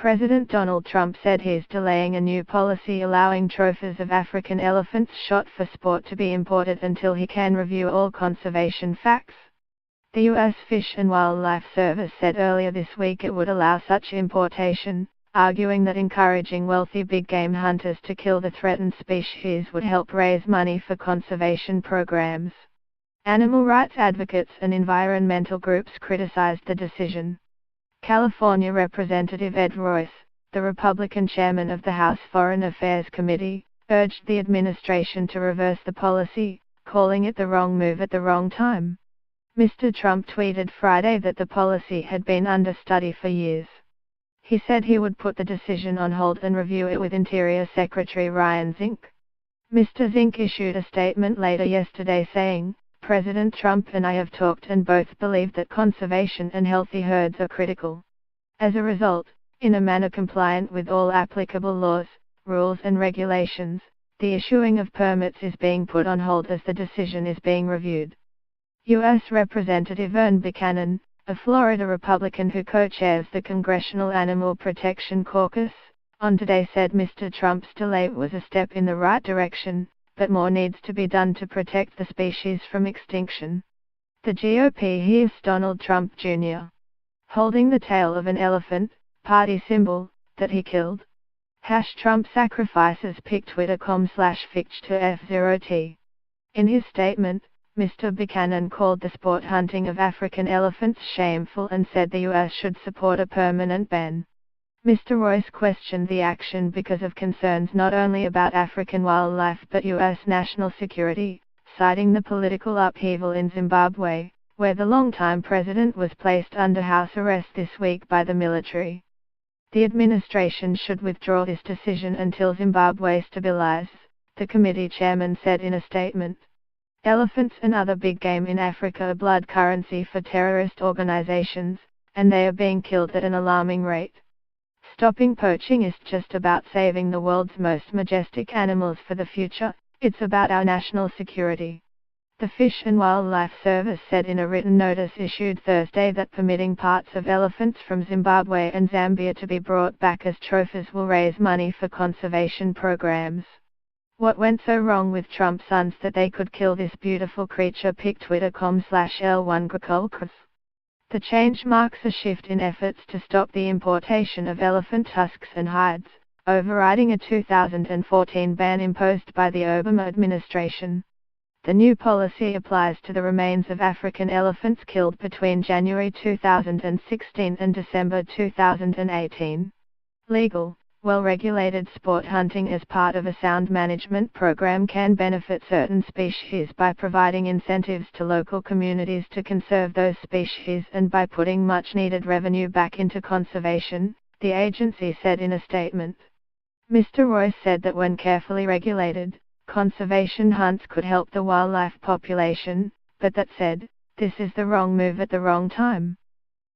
President Donald Trump said he's delaying a new policy allowing trophies of African elephants shot for sport to be imported until he can review all conservation facts. The U.S. Fish and Wildlife Service said earlier this week it would allow such importation, arguing that encouraging wealthy big game hunters to kill the threatened species would help raise money for conservation programs. Animal rights advocates and environmental groups criticized the decision. California Representative Ed Royce, the Republican chairman of the House Foreign Affairs Committee, urged the administration to reverse the policy, calling it the wrong move at the wrong time. Mr. Trump tweeted Friday that the policy had been under study for years. He said he would put the decision on hold and review it with Interior Secretary Ryan Zink. Mr. Zink issued a statement later yesterday saying, "President Trump and I have talked and both believe that conservation and healthy herds are critical. As a result, in a manner compliant with all applicable laws, rules and regulations, the issuing of permits is being put on hold as the decision is being reviewed." U.S. Representative Vern Buchanan, a Florida Republican who co-chairs the Congressional Animal Protection Caucus, on today said Mr. Trump's delay was a step in the right direction, but more needs to be done to protect the species from extinction. The GOP hears Donald Trump Jr. holding the tail of an elephant, party symbol, that he killed. #Trump sacrifices pic twitter.com/ficht to F0T. In his statement, Mr. Buchanan called the sport hunting of African elephants shameful and said the U.S. should support a permanent ban. Mr. Royce questioned the action because of concerns not only about African wildlife but U.S. national security, citing the political upheaval in Zimbabwe, where the longtime president was placed under house arrest this week by the military. The administration should withdraw this decision until Zimbabwe stabilizes, the committee chairman said in a statement. Elephants and other big game in Africa are blood currency for terrorist organizations, and they are being killed at an alarming rate. Stopping poaching is just about saving the world's most majestic animals for the future, it's about our national security. The Fish and Wildlife Service said in a written notice issued Thursday that permitting parts of elephants from Zimbabwe and Zambia to be brought back as trophies will raise money for conservation programs. What went so wrong with Trump's sons that they could kill this beautiful creature? Pic twitter.com/L1Graculcus. The change marks a shift in efforts to stop the importation of elephant tusks and hides, overriding a 2014 ban imposed by the Obama administration. The new policy applies to the remains of African elephants killed between January 2016 and December 2018. Legal, well-regulated sport hunting as part of a sound management program can benefit certain species by providing incentives to local communities to conserve those species and by putting much-needed revenue back into conservation, the agency said in a statement. Mr. Royce said that when carefully regulated, conservation hunts could help the wildlife population, but that said, this is the wrong move at the wrong time.